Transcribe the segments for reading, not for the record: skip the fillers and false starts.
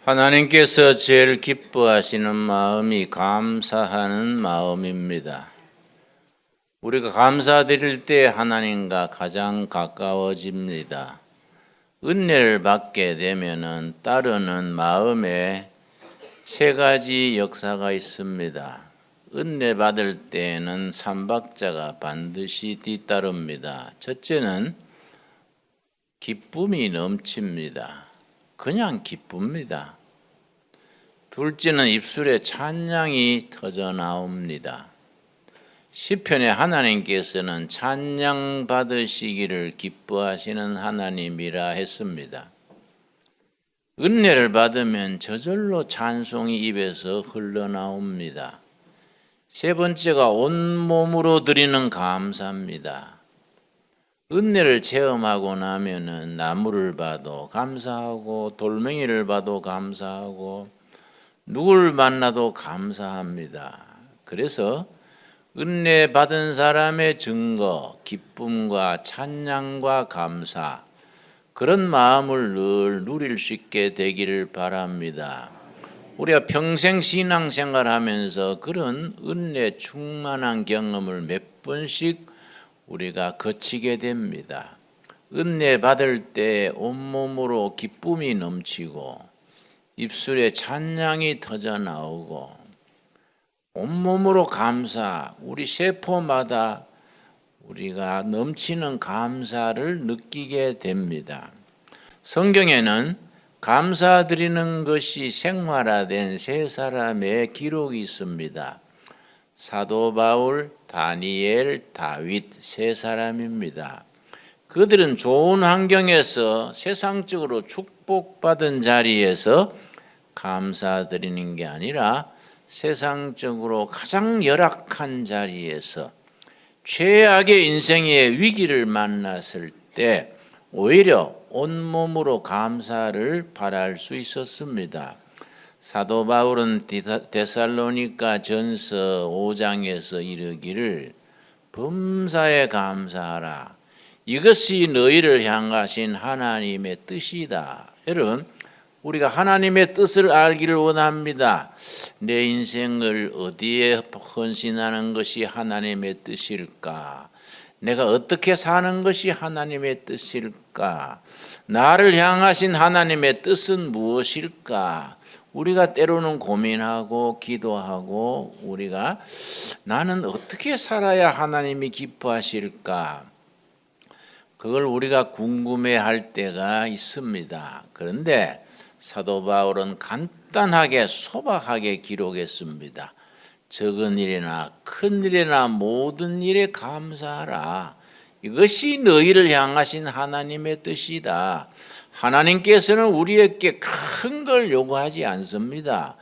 하나님께서 제일 기뻐하시는 마음이 감사하는 마음입니다. 우리가 감사드릴 때 하나님과 가장 가까워집니다. 은혜를 받게 되면은 따르는 마음에 세 가지 역사가 있습니다. 은혜 받을 때에는 삼박자가 반드시 뒤따릅니다. 첫째는 기쁨이 넘칩니다. 그냥 기쁩니다. 둘째는 입술에 찬양이 터져 나옵니다. 시편에 하나님께서는 찬양 받으시기를 기뻐하시는 하나님이라 했습니다. 은혜를 받으면 저절로 찬송이 입에서 흘러나옵니다. 세 번째가 온몸으로 드리는 감사입니다. 은혜를 체험하고 나면은 나무를 봐도 감사하고 돌멩이를 봐도 감사하고 누굴 만나도 감사합니다. 그래서 은혜 받은 사람의 증거, 기쁨과 찬양과 감사, 그런 마음을 늘 누릴 수 있게 되기를 바랍니다. 우리가 평생 신앙생활하면서 그런 은혜 충만한 경험을 몇 번씩 우리가 거치게 됩니다. 은혜 받을 때 온몸으로 기쁨이 넘치고 입술에 찬양이 터져 나오고 온몸으로 감사, 우리 세포마다 우리가 넘치는 감사를 느끼게 됩니다. 성경에는 감사드리는 것이 생활화된 세 사람의 기록이 있습니다. 사도 바울, 다니엘, 다윗 세 사람입니다. 그들은 좋은 환경에서 세상적으로 축복받은 자리에서 감사드리는 게 아니라 세상적으로 가장 열악한 자리에서 최악의 인생의 위기를 만났을 때 오히려 온몸으로 감사를 바랄 수 있었습니다. 사도 바울은 데살로니가 전서 5장에서 이르기를 범사에 감사하라. 이것이 너희를 향하신 하나님의 뜻이다. 여러분, 우리가 하나님의 뜻을 알기를 원합니다. 내 인생을 어디에 헌신하는 것이 하나님의 뜻일까? 내가 어떻게 사는 것이 하나님의 뜻일까? 나를 향하신 하나님의 뜻은 무엇일까? 우리가 때로는 고민하고 기도하고 우리가 나는 어떻게 살아야 하나님이 기뻐하실까? 그걸 우리가 궁금해할 때가 있습니다. 그런데 사도 바울은 간단하게 소박하게 기록했습니다. 적은 일이나 큰 일이나 모든 일에 감사하라. 이것이 너희를 향하신 하나님의 뜻이다. 하나님께서는 우리에게 큰 걸 요구하지 않습니다.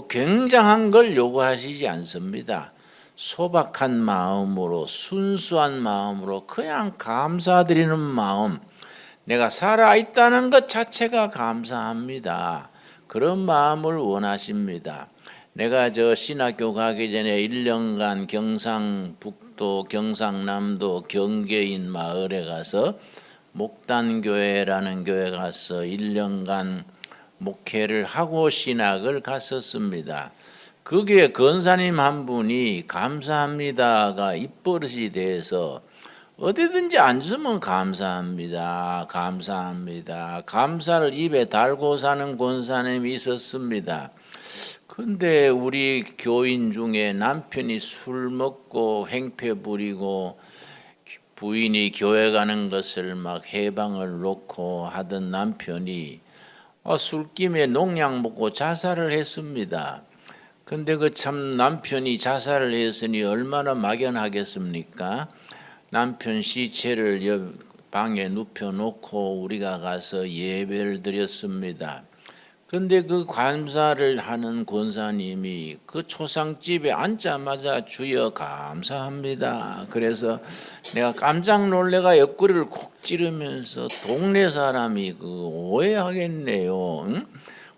굉장한 걸 요구하시지 않습니다. 소박한 마음으로, 순수한 마음으로 그냥 감사드리는 마음, 내가 살아있다는 것 자체가 감사합니다. 그런 마음을 원하십니다. 내가 신학교 가기 전에 1년간 경상북도, 경상남도 경계인 마을에 가서 목단교회라는 교회 가서 1년간 목회를 하고 신학을 갔었습니다. 그 교회 권사님 한 분이 감사합니다가 입버릇이 돼서 어디든지 앉으면 감사합니다. 감사합니다. 감사를 입에 달고 사는 권사님이 있었습니다. 근데 우리 교인 중에 남편이 술 먹고 행패 부리고 부인이 교회 가는 것을 막 해방을 놓고 하던 남편이 술김에 농약 먹고 자살을 했습니다. 근데 그 참 남편이 자살을 했으니 얼마나 막연하겠습니까? 남편 시체를 방에 눕혀놓고 우리가 가서 예배를 드렸습니다. 근데 그 감사를 하는 권사님이 그 초상집에 앉자마자 주여 감사합니다. 그래서 내가 깜짝 놀래가 옆구리를 콕 찌르면서 동네 사람이 오해하겠네요. 응?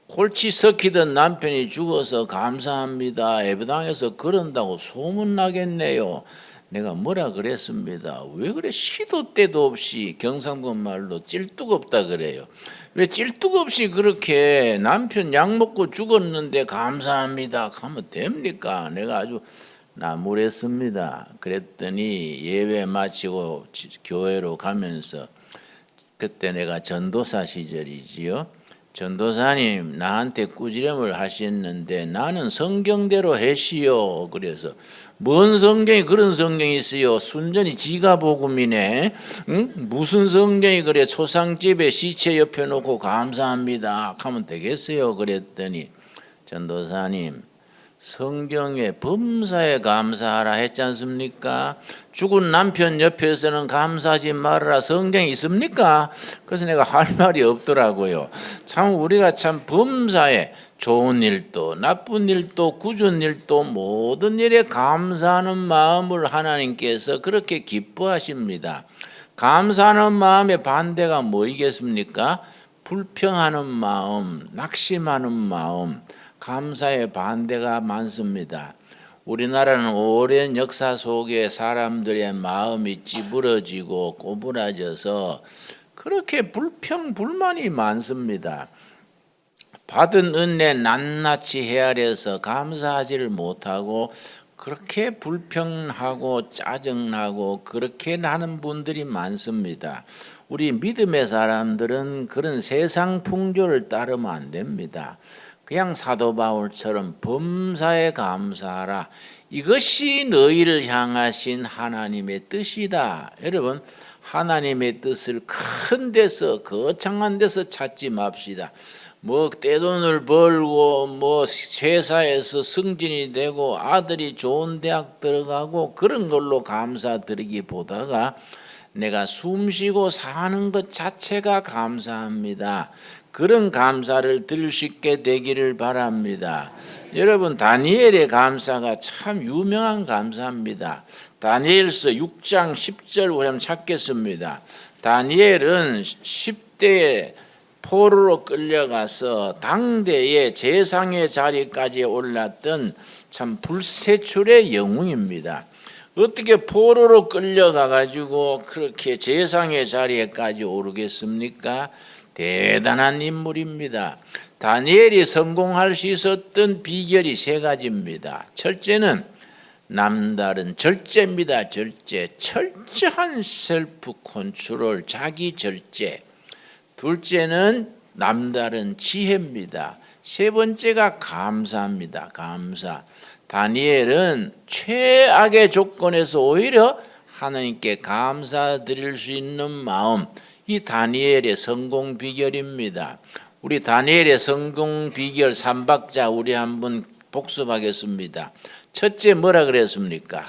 골치 썩히던 남편이 죽어서 감사합니다. 예배당에서 그런다고 소문나겠네요. 내가 뭐라 그랬습니다. 왜 그래 시도 때도 없이 경상도 말로 찔뚝 없다 그래요. 왜 찔뚝 없이 그렇게 남편 약 먹고 죽었는데 감사합니다 하면 됩니까? 내가 아주 나무랬습니다. 그랬더니 예배 마치고 교회로 가면서 그때 내가 전도사 시절이지요. 전도사님 나한테 꾸지람을 하셨는데 나는 성경대로 했시요. 그래서 뭔 성경이 그런 성경이 있어요. 순전히 지가복음이네. 응? 무슨 성경이 그래 초상집에 시체 옆에 놓고 감사합니다 하면 되겠어요. 그랬더니 전도사님 성경에 범사에 감사하라 했지 않습니까? 죽은 남편 옆에서는 감사하지 말아라 성경이 있습니까? 그래서 내가 할 말이 없더라고요. 참 우리가 참 범사에 좋은 일도 나쁜 일도 굳은 일도 모든 일에 감사하는 마음을 하나님께서 그렇게 기뻐하십니다. 감사하는 마음의 반대가 뭐이겠습니까? 불평하는 마음, 낙심하는 마음, 감사의 반대가 많습니다. 우리나라는 오랜 역사 속에 사람들의 마음이 찌부러지고 꼬부라져서 그렇게 불평, 불만이 많습니다. 받은 은혜 낱낱이 헤아려서 감사하지를 못하고 그렇게 불평하고 짜증나고 그렇게 하는 분들이 많습니다. 우리 믿음의 사람들은 그런 세상 풍조를 따르면 안 됩니다. 그냥 사도 바울처럼 범사에 감사하라. 이것이 너희를 향하신 하나님의 뜻이다. 여러분 하나님의 뜻을 큰 데서 거창한 데서 찾지 맙시다. 뭐 떼돈을 벌고 뭐 회사에서 승진이 되고 아들이 좋은 대학 들어가고 그런 걸로 감사드리기보다가 내가 숨쉬고 사는 것 자체가 감사합니다. 그런 감사를 드릴 수 있게 되기를 바랍니다. 여러분 다니엘의 감사가 참 유명한 감사입니다. 다니엘서 6장 10절 우리 한번 찾겠습니다. 다니엘은 10대에 포로로 끌려가서 당대의 제상의 자리까지 올랐던 참 불세출의 영웅입니다. 어떻게 포로로 끌려가 가지고 그렇게 제상의 자리에까지 오르겠습니까? 대단한 인물입니다. 다니엘이 성공할 수 있었던 비결이 세 가지입니다. 첫째는 남다른 절제입니다. 절제, 철저한 셀프 컨트롤, 자기 절제. 둘째는 남다른 지혜입니다. 세 번째가 감사입니다. 감사. 다니엘은 최악의 조건에서 오히려 하나님께 감사드릴 수 있는 마음, 이 다니엘의 성공 비결입니다. 우리 다니엘의 성공 비결 3박자 우리 한번 복습하겠습니다. 첫째 뭐라 그랬습니까?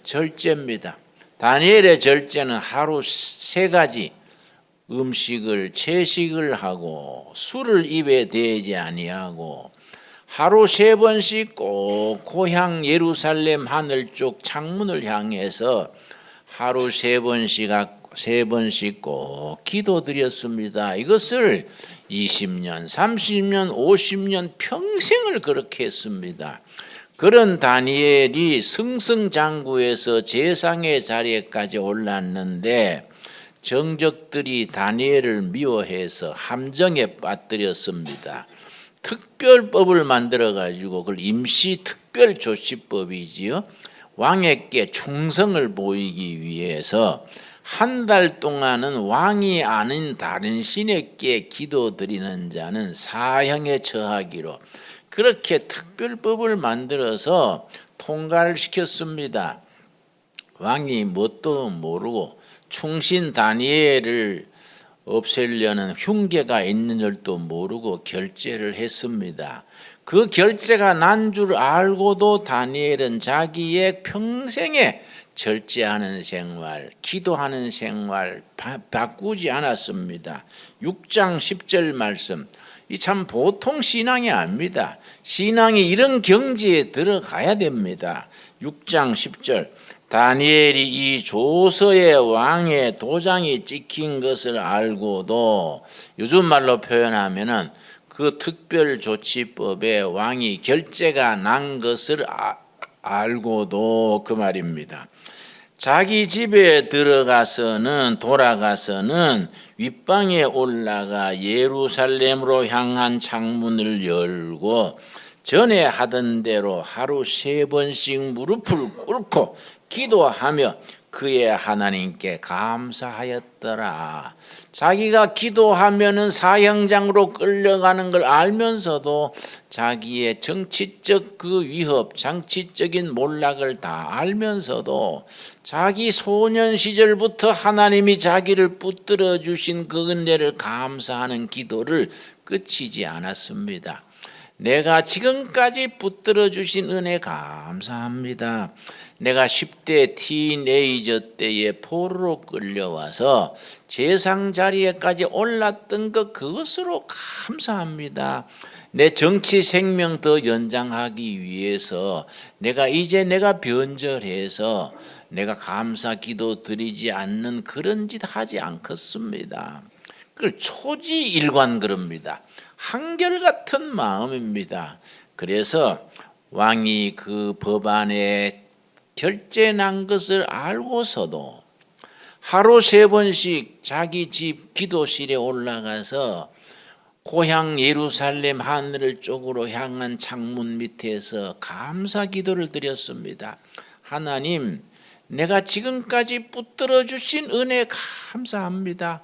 절제입니다. 다니엘의 절제는 하루 3가지 음식을 채식을 하고 술을 입에 대지 아니하고 하루 3번씩 꼭 고향 예루살렘 하늘 쪽 창문을 향해서 하루 3번씩 꼭 기도드렸습니다. 이것을 20년, 30년, 50년 평생을 그렇게 했습니다. 그런 다니엘이 승승장구해서 제상의 자리에까지 올랐는데 정적들이 다니엘을 미워해서 함정에 빠뜨렸습니다. 특별법을 만들어 가지고 그걸 임시 특별조치법이지요. 왕에게 충성을 보이기 위해서 한 달 동안은 왕이 아닌 다른 신에게 기도드리는 자는 사형에 처하기로 그렇게 특별법을 만들어서 통과를 시켰습니다. 왕이 뭣도 모르고 충신 다니엘을 없애려는 흉계가 있는 줄도 모르고 결제를 했습니다. 그 결제가 난 줄 알고도 다니엘은 자기의 평생에 절제하는 생활, 기도하는 생활 바꾸지 않았습니다. 6장 10절 말씀, 이 참 보통 신앙이 아닙니다. 신앙이 이런 경지에 들어가야 됩니다. 6장 10절, 다니엘이 이 조서의 왕의 도장이 찍힌 것을 알고도 요즘 말로 표현하면은 그 특별조치법에 왕이 결재가 난 것을 알고도 그 말입니다. 자기 집에 돌아가서는 윗방에 올라가 예루살렘으로 향한 창문을 열고 전에 하던 대로 하루 3번씩 무릎을 꿇고 기도하며 그의 하나님께 감사하였더라. 자기가 기도하면은 사형장으로 끌려가는 걸 알면서도 자기의 정치적 그 위협, 정치적인 몰락을 다 알면서도 자기 소년 시절부터 하나님이 자기를 붙들어 주신 그 은혜를 감사하는 기도를 그치지 않았습니다. 내가 지금까지 붙들어 주신 은혜 감사합니다. 내가 10대 티네이저 때에 포로로 끌려와서 재상 자리에까지 올랐던 그것으로 감사합니다. 내 정치 생명 더 연장하기 위해서 내가 변절해서 내가 감사 기도 드리지 않는 그런 짓 하지 않겠습니다. 그걸 초지일관 그럽니다. 한결같은 마음입니다. 그래서 왕이 그 법안에 결재난 것을 알고서도 하루 3번씩 자기 집 기도실에 올라가서 고향 예루살렘 하늘 쪽으로 향한 창문 밑에서 감사 기도를 드렸습니다. 하나님, 내가 지금까지 붙들어 주신 은혜 감사합니다.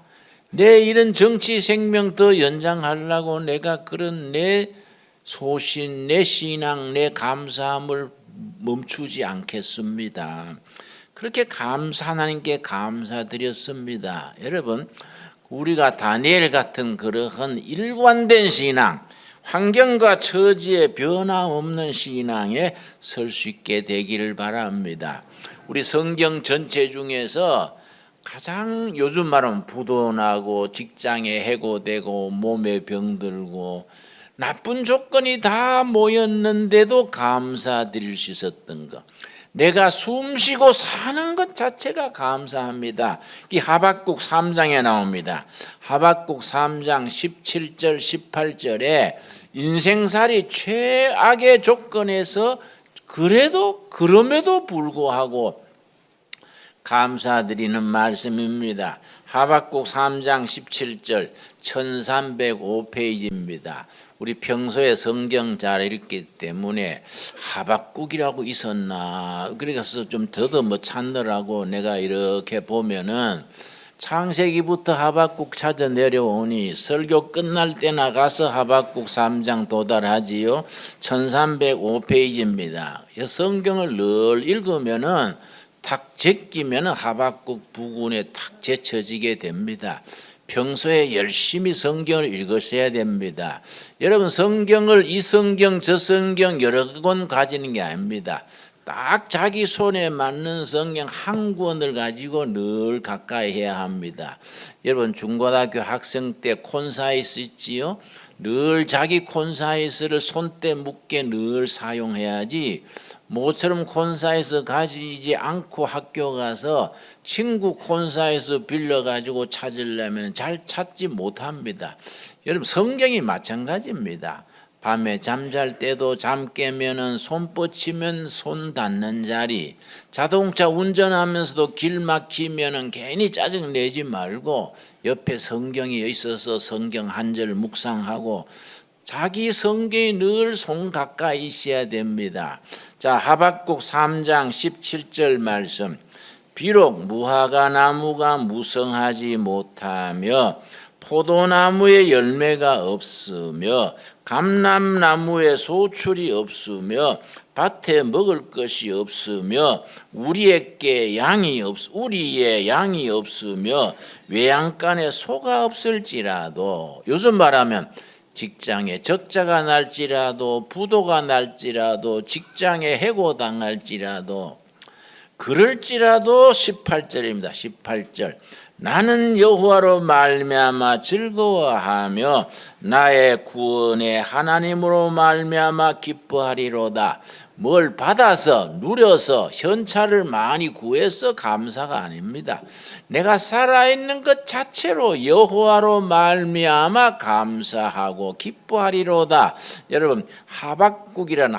내 이런 정치 생명 더 연장하려고 내가 그런 내 소신, 내 신앙, 내 감사함을 멈추지 않겠습니다. 그렇게 하나님께 감사드렸습니다. 여러분, 우리가 다니엘 같은 그러한 일관된 신앙, 환경과 처지에 변함없는 신앙에 설 수 있게 되기를 바랍니다. 우리 성경 전체 중에서 가장 요즘 말하면 부도나고 직장에 해고되고 몸에 병들고 나쁜 조건이 다 모였는데도 감사드릴 수 있었던 것, 내가 숨쉬고 사는 것 자체가 감사합니다. 이 하박국 3장에 나옵니다. 하박국 3장 17절 18절에 인생살이 최악의 조건에서 그럼에도 불구하고 감사드리는 말씀입니다. 하박국 3장 17절 1305페이지입니다. 우리 평소에 성경 잘 읽기 때문에 하박국이라고 있었나 그래서 좀 더더 찾느라고 내가 이렇게 보면은 창세기부터 하박국 찾아 내려오니 설교 끝날 때나 가서 하박국 3장 도달하지요. 1305페이지입니다. 성경을 늘 읽으면은 탁 제끼면 하박국 부근에 탁 제쳐지게 됩니다. 평소에 열심히 성경을 읽으셔야 됩니다. 여러분, 성경을 이 성경 저 성경 여러 권 가지는 게 아닙니다. 딱 자기 손에 맞는 성경 한 권을 가지고 늘 가까이 해야 합니다. 여러분, 중고등학교 학생 때 콘사이스 있지요? 늘 자기 콘사이스를 손때 묻게 늘 사용해야지 모처럼 콘사이스 가지지 않고 학교 가서 친구 콘사이스 빌려가지고 찾으려면 잘 찾지 못합니다. 여러분, 성경이 마찬가지입니다. 밤에 잠잘 때도 잠 깨면은 손 뻗치면 손 닿는 자리, 자동차 운전하면서도 길 막히면은 괜히 짜증 내지 말고 옆에 성경이 있어서 성경 한 절 묵상하고 자기 성경이 늘 손 가까이 있어야 됩니다. 자, 하박국 3장 17절 말씀. 비록 무화과 나무가 무성하지 못하며 포도나무에 열매가 없으며 감람나무에 소출이 없으며 밭에 먹을 것이 없으며 우리의 양이 없으며 외양간에 소가 없을지라도, 요즘 말하면 직장에 적자가 날지라도 부도가 날지라도 직장에 해고당할지라도 그럴지라도 18절입니다. 18절. 나는 여호와로 말미암아 즐거워하며 나의 구원의 하나님으로 말미암아 기뻐하리로다. 뭘 받아서 누려서 현찰을 많이 구해서 감사가 아닙니다. 내가 살아있는 것 자체로 여호와로 말미암아 감사하고 기뻐하리로다. 여러분 하박국이란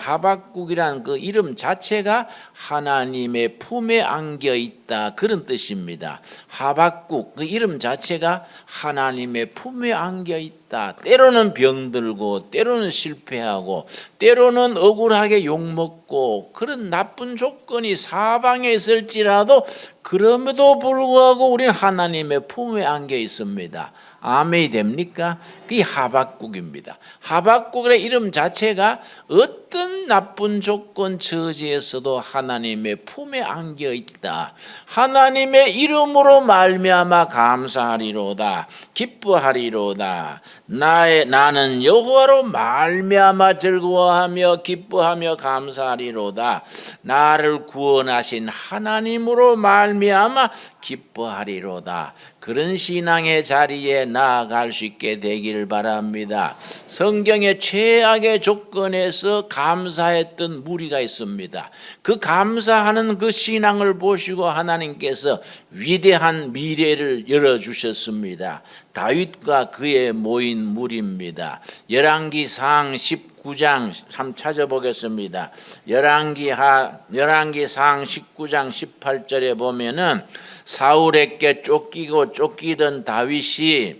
그 이름 자체가 하나님의 품에 안겨 있다, 그런 뜻입니다. 하박국 그 이름 자체가 하나님의 품에 안겨 있다. 때로는 병들고 때로는 실패하고 때로는 억울하게 욕먹고 그런 나쁜 조건이 사방에 있을지라도 그럼에도 불구하고 우리는 하나님의 품에 안겨 있습니다. 아멘이 됩니까? 그게 하박국입니다. 하박국의 이름 자체가 어떤 나쁜 조건 처지에서도 하나님의 품에 안겨 있다. 하나님의 이름으로 말미암아 감사하리로다. 기뻐하리로다. 나는 여호와로 말미암아 즐거워하며 기뻐하며 감사하리로다. 나를 구원하신 하나님으로 말미암아 기뻐하리로다. 그런 신앙의 자리에 나아갈 수 있게 되기를 바랍니다. 성경의 최악의 조건에서 감사했던 무리가 있습니다. 그 감사하는 그 신앙을 보시고 하나님께서 위대한 미래를 열어주셨습니다. 다윗과 그의 모인 무리입니다. 열왕기상 19장 참 찾아보겠습니다. 열왕기상 19장 18절에 보면은 사울에게 쫓기던 다윗이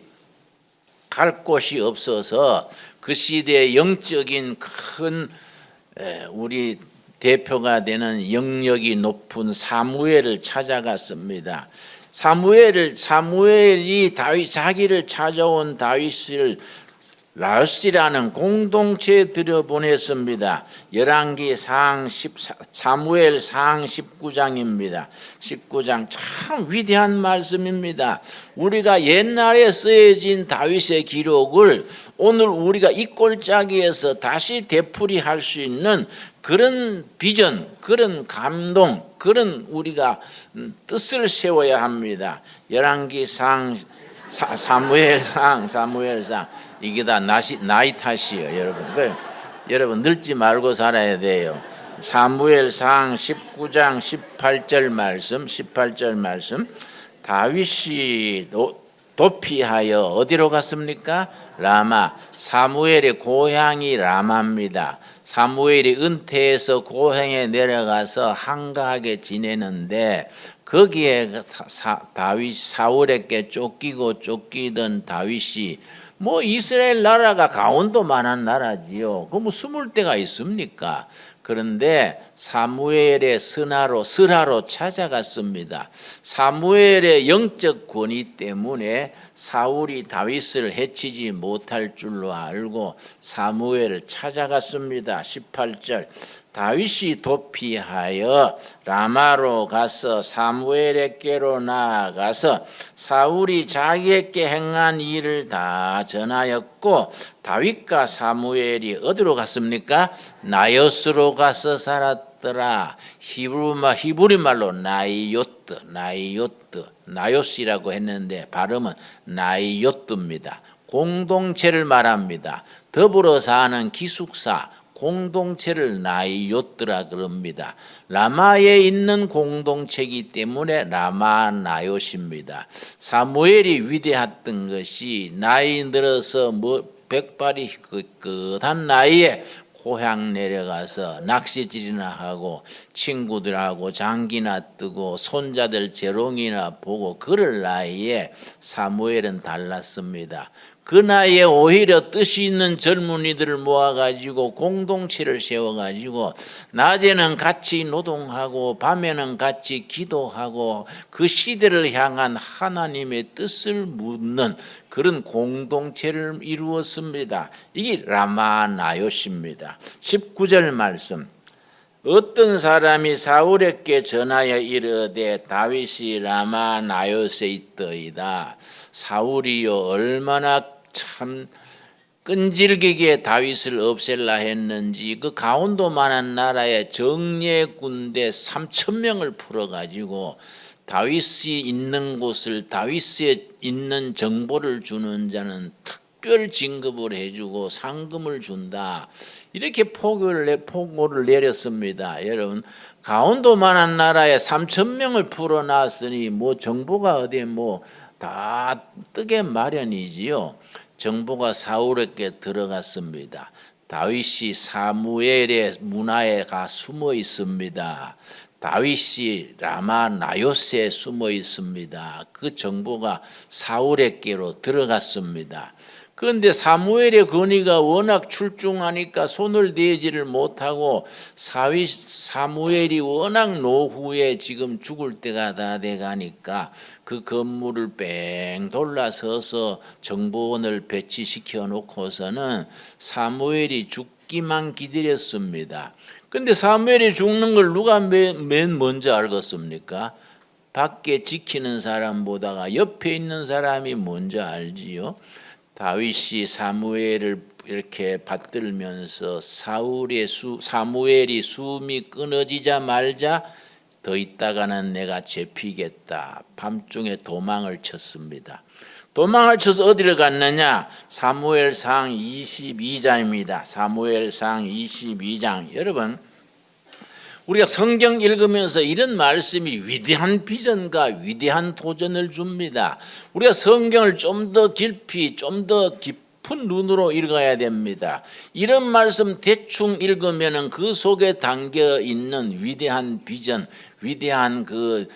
갈 곳이 없어서 그 시대의 영적인 큰 우리 대표가 되는 영역이 높은 사무엘을 찾아갔습니다. 사무엘이 자기를 찾아온 다윗을 라스라는 공동체에 들여보냈습니다. 사무엘상 19장입니다. 19장 참 위대한 말씀입니다. 우리가 옛날에 쓰여진 다윗의 기록을 오늘 우리가 이 꼴짜기에서 다시 되풀이할 수 있는 그런 비전, 그런 감동, 그런 우리가 뜻을 세워야 합니다. 사무엘상 이게 다 나이 탓이에요, 여러분. 여러분 늙지 말고 살아야 돼요. 사무엘상 19장 18절 말씀. 다윗이 도피하여 어디로 갔습니까? 라마. 사무엘의 고향이 라마입니다. 사무엘이 은퇴해서 고향에 내려가서 한가하게 지내는데 거기에 사울에게 쫓기던 다윗이 이스라엘 나라가 강원도만한 나라지요. 그 20대가 있습니까? 그런데 사무엘의 스라로 찾아갔습니다. 사무엘의 영적 권위 때문에 사울이 다윗을 해치지 못할 줄로 알고 사무엘을 찾아갔습니다. 18절 다윗이 도피하여 라마로 가서 사무엘에게로 나아가서 사울이 자기에게 행한 일을 다 전하였고 다윗과 사무엘이 어디로 갔습니까? 나요스로 가서 살았더라. 히브리 말로 나요스라고 했는데 발음은 나이요트입니다. 공동체를 말합니다. 더불어 사는 기숙사 공동체를 나이요트라 그럽니다. 라마에 있는 공동체이기 때문에 라마 나요시입니다. 사무엘이 위대했던 것이 나이 들어서 백발이 끝한 나이에 고향 내려가서 낚시질이나 하고 친구들하고 장기나 뜨고 손자들 재롱이나 보고 그럴 나이에 사무엘은 달랐습니다. 그 나이에 오히려 뜻이 있는 젊은이들을 모아가지고 공동체를 세워가지고 낮에는 같이 노동하고 밤에는 같이 기도하고 그 시대를 향한 하나님의 뜻을 묻는 그런 공동체를 이루었습니다. 이게 라마나요시입니다. 19절 말씀. 어떤 사람이 사울에게 전하여 이르되 다윗이 라마나요스에 있더이다. 사울이요 얼마나 참 끈질기게 다윗을 없앨라 했는지 그 강원도만한 나라에 정예 군대 3,000명을 풀어가지고 다윗이 있는 곳을 다윗에 있는 정보를 주는 자는 특별 진급을 해주고 상금을 준다. 이렇게 포고를 내렸습니다. 여러분, 강원도만한 나라에 3천 명을 풀어놨으니 뭐 정보가 어디 뭐 다 뜨게 마련이지요. 정보가 사울에게 들어갔습니다. 다윗이 사무엘의 문화에 가 숨어 있습니다. 다윗이 라마 나요스에 숨어 있습니다. 그 정보가 사울에게로 들어갔습니다. 그런데 사무엘의 건의가 워낙 출중하니까 손을 대지를 못하고 사무엘이 워낙 노후에 지금 죽을 때가 다 돼가니까 그 건물을 뺑 돌아서서 정보원을 배치시켜 놓고서는 사무엘이 죽기만 기다렸습니다. 근데 사무엘이 죽는 걸 누가 맨 먼저 알겠습니까? 밖에 지키는 사람보다가 옆에 있는 사람이 먼저 알지요. 다윗이 사무엘을 이렇게 받들면서 사무엘이 숨이 끊어지자 말자 더 있다가는 내가 잡히겠다. 밤중에 도망을 쳤습니다. 도망을 쳐서 어디를 갔느냐? 사무엘상 22장입니다. 사무엘상 22장. 여러분, 우리가 성경 읽으면서 이런 말씀이 위대한 비전과 위대한 도전을 줍니다. 우리가 성경을 좀 더 깊이, 좀 더 깊은 눈으로 읽어야 됩니다. 이런 말씀 대충 읽으면 그 속에 담겨 있는 위대한 비전, 위대한 그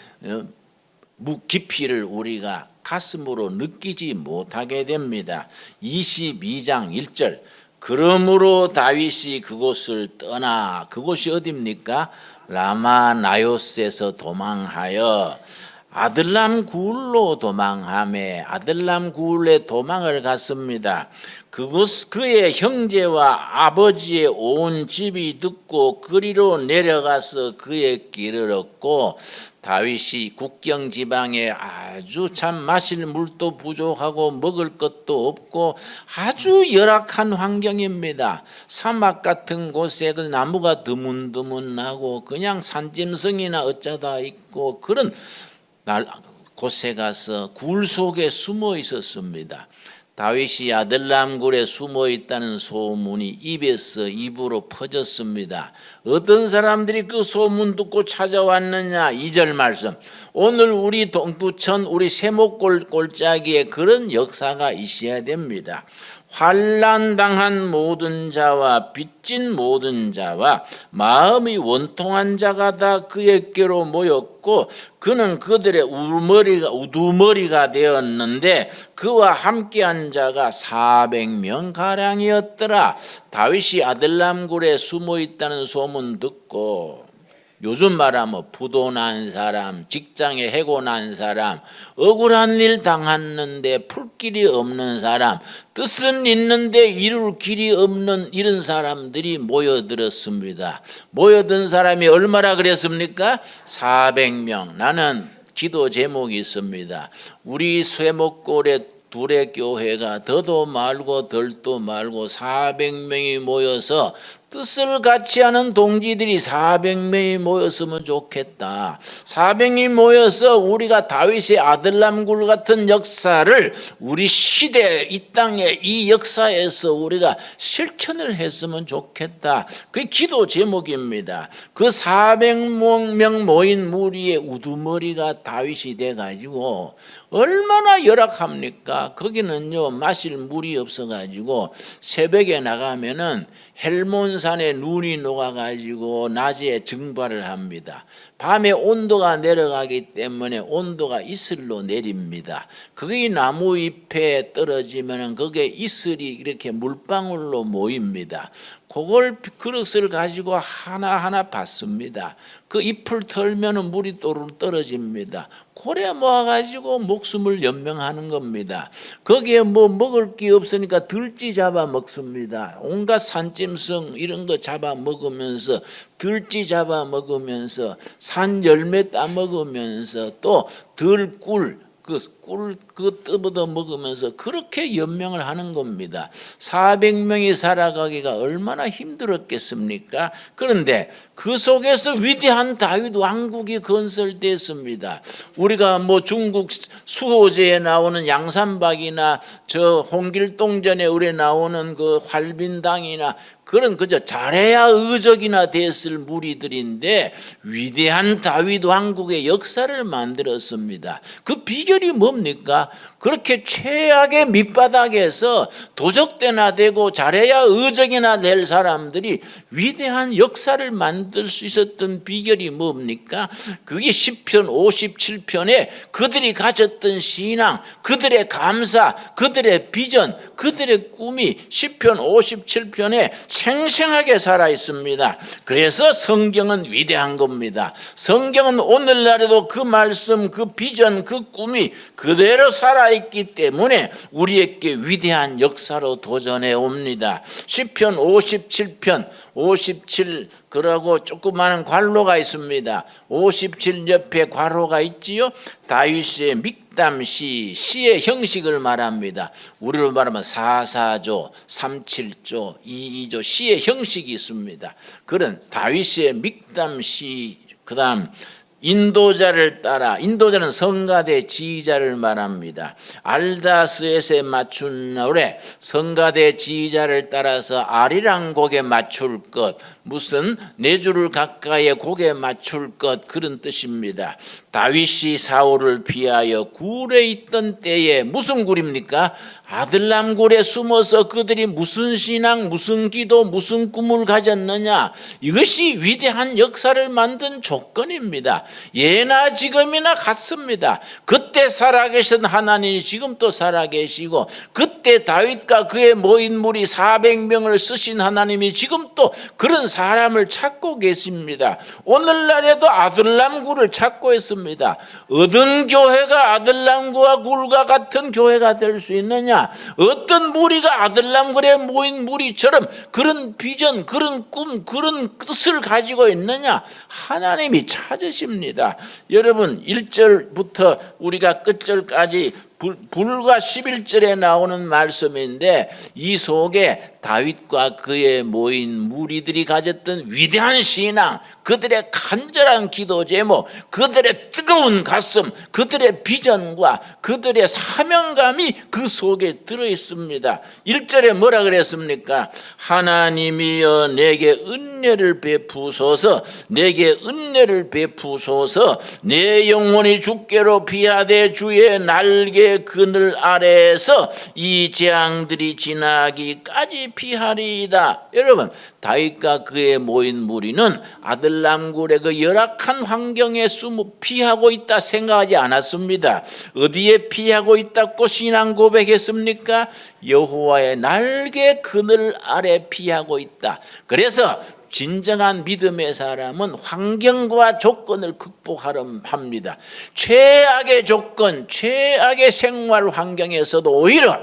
깊이를 우리가 가슴으로 느끼지 못하게 됩니다. 22장 1절. 그러므로 다윗이 그곳을 떠나, 그곳이 어디입니까? 라마 나요스에서 도망하여 아들람 굴로 도망하며 아들람 굴에 도망을 갔습니다. 그의 형제와 아버지의 온 집이 듣고 그리로 내려가서 그의 길을 얻고 다윗이 국경 지방에 아주 참 마실 물도 부족하고 먹을 것도 없고 아주 열악한 환경입니다. 사막 같은 곳에 그 나무가 드문드문하고 그냥 산짐승이나 어쩌다 있고 그런 곳에 가서 굴 속에 숨어 있었습니다. 다윗이 아들람 굴에 숨어 있다는 소문이 입에서 입으로 퍼졌습니다. 어떤 사람들이 그 소문 듣고 찾아왔느냐? 2절 말씀. 오늘 우리 동두천 우리 세목골 골짜기에 그런 역사가 있어야 됩니다. 환난당한 모든 자와 빚진 모든 자와 마음이 원통한 자가 다 그에게로 모였고 그는 그들의 우두머리가 되었는데 그와 함께한 자가 400명 가량이었더라. 다윗이 아들람 굴에 숨어 있다는 소문 듣고 요즘 말하면 부도 난 사람, 직장에 해고 난 사람, 억울한 일 당했는데 풀 길이 없는 사람, 뜻은 있는데 이룰 길이 없는 이런 사람들이 모여들었습니다. 모여든 사람이 얼마나 그랬습니까? 400명. 나는 기도 제목이 있습니다. 우리 쇠목골에 둘의 교회가 더도 말고 덜도 말고 400명이 모여서 뜻을 같이 하는 동지들이 400명이 모였으면 좋겠다. 400명이 모여서 우리가 다윗의 아들람굴 같은 역사를 우리 시대 이 땅에 이 역사에서 우리가 실천을 했으면 좋겠다. 그게 기도 제목입니다. 그 400명 모인 무리의 우두머리가 다윗이 돼가지고 얼마나 열악합니까? 거기는요 마실 물이 없어가지고 새벽에 나가면은 헬몬산에 눈이 녹아가지고 낮에 증발을 합니다. 밤에 온도가 내려가기 때문에 온도가 이슬로 내립니다. 그게 나무 잎에 떨어지면 그게 이슬이 이렇게 물방울로 모입니다. 그걸 그릇을 가지고 하나하나 받습니다. 그 잎을 털면 물이 떨어집니다. 고래 모아가지고 목숨을 연명하는 겁니다. 거기에 뭐 먹을 게 없으니까 들쥐 잡아 먹습니다. 온갖 산짐승 이런 거 잡아 먹으면서 들쥐 잡아 먹으면서 산 열매 따 먹으면서 또 들꿀 꿀 뜯어 먹으면서 그렇게 연명을 하는 겁니다. 400명이 살아가기가 얼마나 힘들었겠습니까? 그런데 그 속에서 위대한 다윗 왕국이 건설됐습니다. 우리가 뭐 중국 수호제에 나오는 양산박이나 저 홍길동전에 우리 나오는 그 활빈당이나 그런 그저 잘해야 의적이나 됐을 무리들인데 위대한 다윗 왕국의 역사를 만들었습니다. 그 비결이 뭡니까? 그렇게 최악의 밑바닥에서 도적대나 되고 잘해야 의적이나 될 사람들이 위대한 역사를 만들 수 있었던 비결이 뭡니까? 그게 시편 57편에 그들이 가졌던 신앙, 그들의 감사, 그들의 비전, 그들의 꿈이 시편 57편에 생생하게 살아 있습니다. 그래서 성경은 위대한 겁니다. 성경은 오늘날에도 그 말씀, 그 비전, 그 꿈이 그대로 살아있기 때문에 우리에게 위대한 역사로 도전해 옵니다. 시편 57편 57 그러고 조그마한 괄호가 있습니다. 57 옆에 괄호가 있지요. 다윗의 믹담시, 시의 형식을 말합니다. 우리로 말하면 4조, 37조, 22조 시의 형식이 있습니다. 그런 다윗의 믹담시, 그 다음 인도자를 따라, 인도자는 성가대 지휘자를 말합니다. 알다스에세 맞춘 노래, 성가대 지휘자를 따라서 아리랑 곡에 맞출 것, 무슨 네 줄을 가까이에 곡에 맞출 것, 그런 뜻입니다. 다윗이 사울을 피하여 굴에 있던 때에, 무슨 굴입니까? 아들람 굴에 숨어서 그들이 무슨 신앙, 무슨 기도, 무슨 꿈을 가졌느냐, 이것이 위대한 역사를 만든 조건입니다. 예나 지금이나 같습니다. 그때 살아계신 하나님이 지금 또 살아계시고, 그때 다윗과 그의 모인 무리 400명을 쓰신 하나님이 지금 또 그런 사람을 찾고 계십니다. 오늘날에도 아들람 굴을 찾고 있습니다. 어떤 교회가 아들람 굴과 같은 교회가 될 수 있느냐? 어떤 무리가 아들람 굴에 모인 무리처럼 그런 비전, 그런 꿈, 그런 뜻을 가지고 있느냐? 하나님이 찾으십니다. 여러분 1절부터 우리가 끝절까지 불과 11절에 나오는 말씀인데, 이 속에 다윗과 그의 모인 무리들이 가졌던 위대한 신앙, 그들의 간절한 기도 제목, 그들의 뜨거운 가슴, 그들의 비전과 그들의 사명감이 그 속에 들어있습니다. 1절에 뭐라 그랬습니까? 하나님이여 내게 은혜를 베푸소서, 내게 은혜를 베푸소서. 내 영혼이 주께로 피하되 주의 날개 그늘 아래에서 이 재앙들이 지나기까지 피하리이다. 여러분, 다윗과 그의 모인 무리는 아들람 굴의 그 열악한 환경에 피하고 있다 생각하지 않았습니다. 어디에 피하고 있다고 신앙 고백했습니까? 여호와의 날개 그늘 아래 피하고 있다. 그래서 진정한 믿음의 사람은 환경과 조건을 극복하려 합니다. 최악의 조건, 최악의 생활 환경에서도 오히려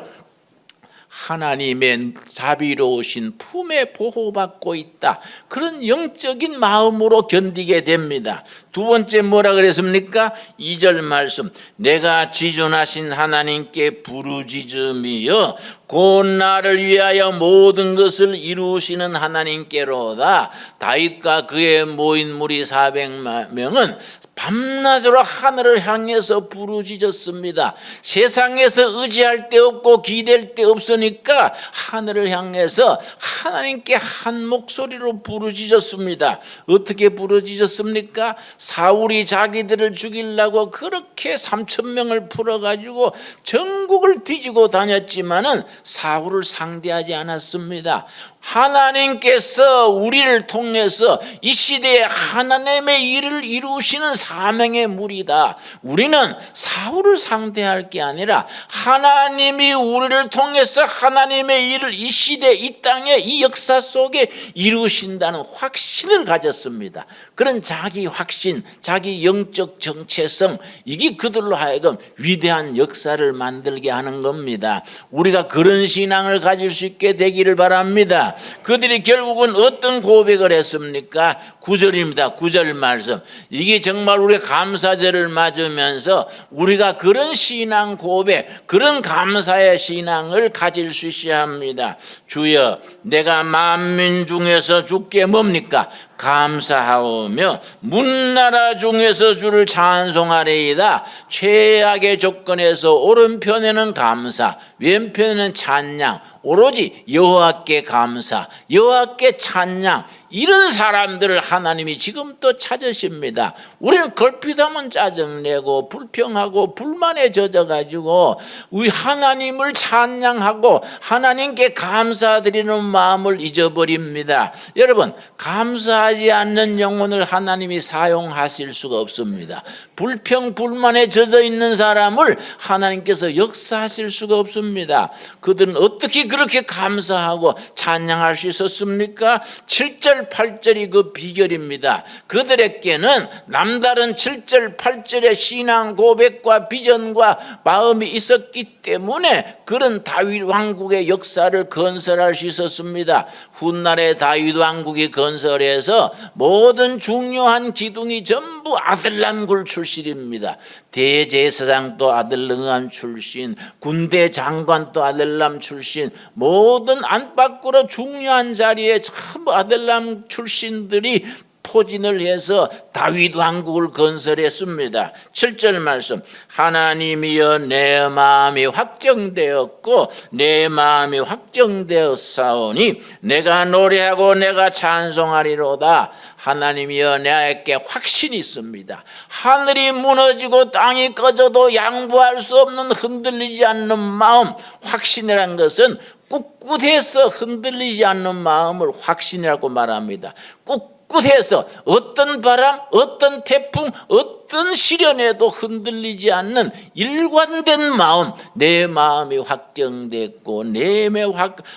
하나님의 자비로우신 품에 보호받고 있다. 그런 영적인 마음으로 견디게 됩니다. 두 번째 뭐라 그랬습니까? 2절 말씀, 내가 지존하신 하나님께 부르짖음이여 곧 나를 위하여 모든 것을 이루시는 하나님께로다. 다윗과 그의 모인 무리 400명은 밤낮으로 하늘을 향해서 부르짖었습니다. 세상에서 의지할 데 없고 기댈 데 없으니까 하늘을 향해서 하나님께 한 목소리로 부르짖었습니다. 어떻게 부르짖었습니까? 사울이 자기들을 죽이려고 그렇게 3,000명을 풀어가지고 전국을 뒤지고 다녔지만은 사울을 상대하지 않았습니다. 하나님께서 우리를 통해서 이 시대에 하나님의 일을 이루시는 사명의 무리다. 우리는 사울을 상대할 게 아니라 하나님이 우리를 통해서 하나님의 일을 이 시대, 이 땅에, 이 역사 속에 이루신다는 확신을 가졌습니다. 그런 자기 확신, 자기 영적 정체성, 이게 그들로 하여금 위대한 역사를 만들게 하는 겁니다. 우리가 그런 신앙을 가질 수 있게 되기를 바랍니다. 그들이 결국은 어떤 고백을 했습니까? 9절입니다. 9절 말씀. 이게 정말 우리가 감사절을 맞으면서 우리가 그런 신앙 고백, 그런 감사의 신앙을 가질 수 있어야 합니다. 주여, 내가 만민 중에서 주께 뭡니까? 감사하오며 문나라 중에서 주를 찬송하리이다. 최악의 조건에서 오른편에는 감사, 왼편에는 찬양, 오로지 여호와께 감사, 여호와께 찬양, 이런 사람들을 하나님이 지금 또 찾으십니다. 우리는 걸핏하면 짜증내고 불평하고 불만에 젖어가지고 우리 하나님을 찬양하고 하나님께 감사드리는 마음을 잊어버립니다. 여러분, 감사하지 않는 영혼을 하나님이 사용하실 수가 없습니다. 불평 불만에 젖어 있는 사람을 하나님께서 역사하실 수가 없습니다. 그들은 어떻게 그렇게 감사하고 찬양할 수 있었습니까? 7절 8절이 그 비결입니다. 그들에게는 남다른 7절 8절의 신앙 고백과 비전과 마음이 있었기 때문에 그런 다윗 왕국의 역사를 건설할 수 있었습니다. 훗날에 다윗 왕국이 건설해서 모든 중요한 기둥이 전부 아들람굴 출신입니다. 대제사장도 아들능한 출신, 군대 장관도 아들람 출신, 모든 안팎으로 중요한 자리에 전부 아들람 출신들이 포진을 해서 다윗 왕국을 건설했습니다. 7절 말씀, 하나님이여 내 마음이 확정되었고 내 마음이 확정되었사오니 내가 노래하고 내가 찬송하리로다. 하나님이여 내게 확신이 있습니다. 하늘이 무너지고 땅이 꺼져도 양보할 수 없는 흔들리지 않는 마음, 확신이란 것은 꿋꿋해서 흔들리지 않는 마음을 확신이라고 말합니다. 꿋꿋해서 어떤 바람, 어떤 태풍, 어떤 시련에도 흔들리지 않는 일관된 마음, 내 마음이 확정됐고 내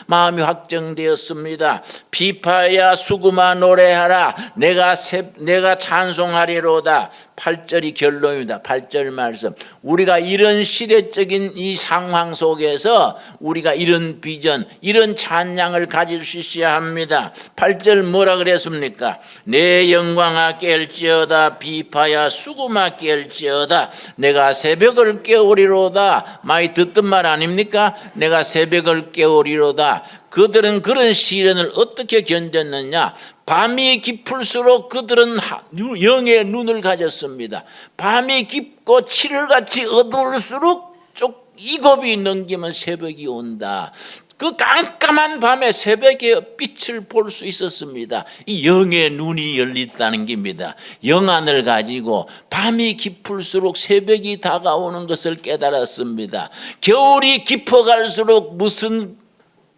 마음이 확정되었습니다. 비파야 수금아 노래하라, 내가 찬송하리로다. 8절이 결론입니다. 8절 말씀, 우리가 이런 시대적인 이 상황 속에서 우리가 이런 비전, 이런 찬양을 가질 수 있어야 합니다. 8절 뭐라 그랬습니까? 내 영광아 깰지어다, 비파야 수금아 깰지어다, 내가 새벽을 깨우리로다. 많이 듣던 말 아닙니까? 내가 새벽을 깨우리로다. 그들은 그런 시련을 어떻게 견뎠느냐? 밤이 깊을수록 그들은 영의 눈을 가졌습니다. 밤이 깊고 칠흑같이 어두울수록 이곱이 넘기면 새벽이 온다. 그 깜깜한 밤에 새벽의 빛을 볼 수 있었습니다. 이 영의 눈이 열렸다는 겁니다. 영안을 가지고 밤이 깊을수록 새벽이 다가오는 것을 깨달았습니다. 겨울이 깊어갈수록 무슨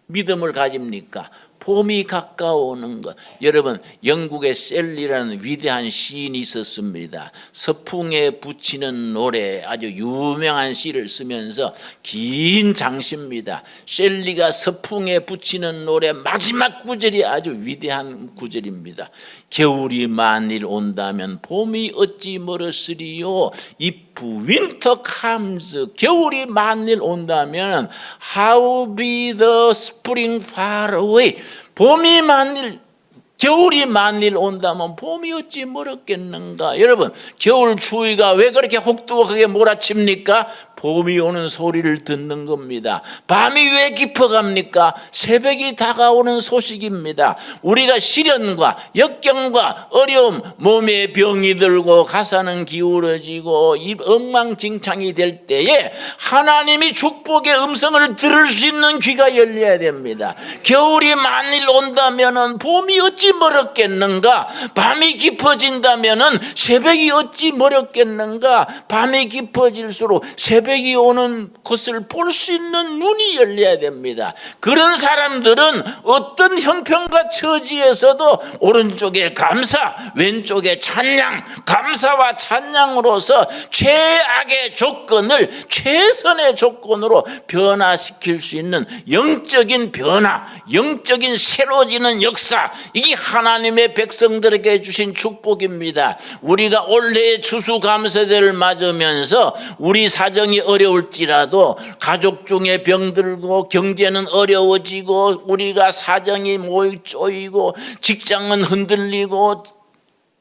믿음을 가집니까? 봄이 가까워오는 것. 여러분, 영국의 셀리라는 위대한 시인이 있었습니다. 서풍에 붙이는 노래, 아주 유명한 시를 쓰면서 긴 장시입니다. 셀리가 서풍에 붙이는 노래 마지막 구절이 아주 위대한 구절입니다. 겨울이 만일 온다면 봄이 어찌 멀었으리요. If winter comes, 겨울이 만일 온다면 how be the spring far away. 봄이 만일, 겨울이 만일 온다면 봄이 어찌 멀었겠는가. 여러분, 겨울 추위가 왜 그렇게 혹독하게 몰아칩니까? 봄이 오는 소리를 듣는 겁니다. 밤이 왜 깊어갑니까? 새벽이 다가오는 소식입니다. 우리가 시련과 역경과 어려움, 몸에 병이 들고 가사는 기울어지고 입 엉망진창이 될 때에 하나님이 축복의 음성을 들을 수 있는 귀가 열려야 됩니다. 겨울이 만일 온다면은 봄이 어찌 멀었겠는가? 밤이 깊어진다면은 새벽이 어찌 멀었겠는가? 밤이 깊어질수록 새벽이 오는 것을 볼 수 있는 눈이 열려야 됩니다. 그런 사람들은 어떤 형편과 처지에서도 오른쪽에 감사, 왼쪽에 찬양, 감사와 찬양으로서 최악의 조건을 최선의 조건으로 변화시킬 수 있는 영적인 변화, 영적인 새로지는 역사, 이게 하나님의 백성들에게 주신 축복입니다. 우리가 올해의 추수감사절을 맞으면서 우리 사정이 어려울지라도 가족 중에 병들고 경제는 어려워지고 우리가 사정이 쪼이고 직장은 흔들리고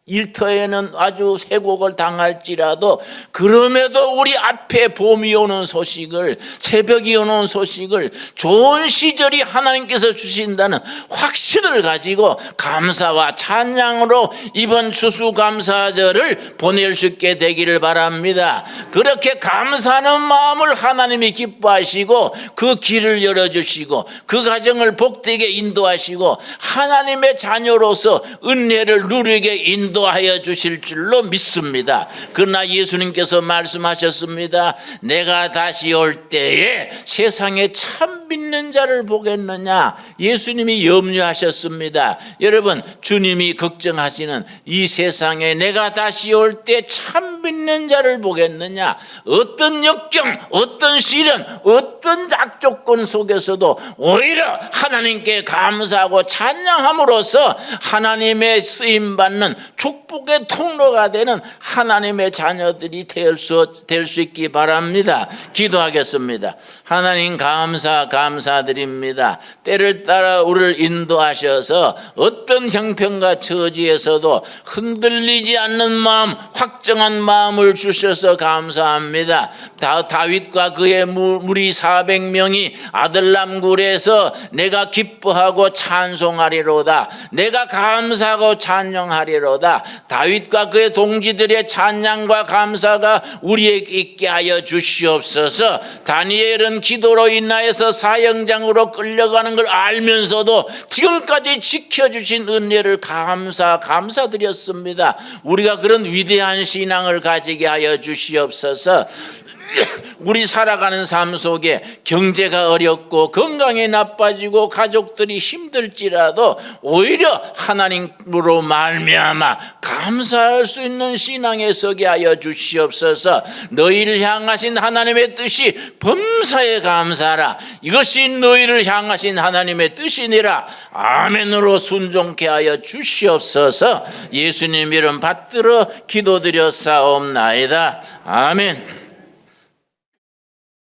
일터에는 아주 세곡을 당할지라도 그럼에도 우리 앞에 봄이 오는 소식을, 새벽이 오는 소식을, 좋은 시절이 하나님께서 주신다는 확신을 가지고 감사와 찬양으로 이번 추수감사절을 보낼 수 있게 되기를 바랍니다. 그렇게 감사하는 마음을 하나님이 기뻐하시고 그 길을 열어주시고 그 가정을 복되게 인도하시고 하나님의 자녀로서 은혜를 누리게 인도하여 주실 줄로 믿습니다. 그러나 예수님께서 말씀하셨습니다. 내가 다시 올 때에 세상에 참 믿는 자를 보겠느냐. 예수님이 염려하셨습니다. 여러분, 주님이 걱정하시는 이 세상에 내가 다시 올 때 참 믿는 자를 보겠느냐. 어떤 역경, 어떤 시련, 어떤 악조건 속에서도 오히려 하나님께 감사하고 찬양함으로써 하나님의 쓰임받는 축복의 통로가 되는 하나님의 자녀들이 될 수 있기 바랍니다. 기도하겠습니다. 하나님 감사드립니다. 때를 따라 우리를 인도하셔서 어떤 형편과 처지에서도 흔들리지 않는 마음, 확정한 마음을 주셔서 감사합니다. 다윗과 그의 무리 400명이 아들람 굴에서 내가 기뻐하고 찬송하리로다, 내가 감사하고 찬양하리로다. 다윗과 그의 동지들의 찬양과 감사가 우리에게 있게 하여 주시옵소서. 다니엘은 기도로 인하여서 사형장으로 끌려가는 걸 알면서도 지금까지 지켜주신 은혜를 감사드렸습니다. 우리가 그런 위대한 신앙을 가지게 하여 주시옵소서. 우리 살아가는 삶 속에 경제가 어렵고 건강이 나빠지고 가족들이 힘들지라도 오히려 하나님으로 말미암아 감사할 수 있는 신앙에 서게 하여 주시옵소서. 너희를 향하신 하나님의 뜻이 범사에 감사하라. 이것이 너희를 향하신 하나님의 뜻이니라. 아멘으로 순종케 하여 주시옵소서. 예수님 이름 받들어 기도드렸사옵나이다. 아멘.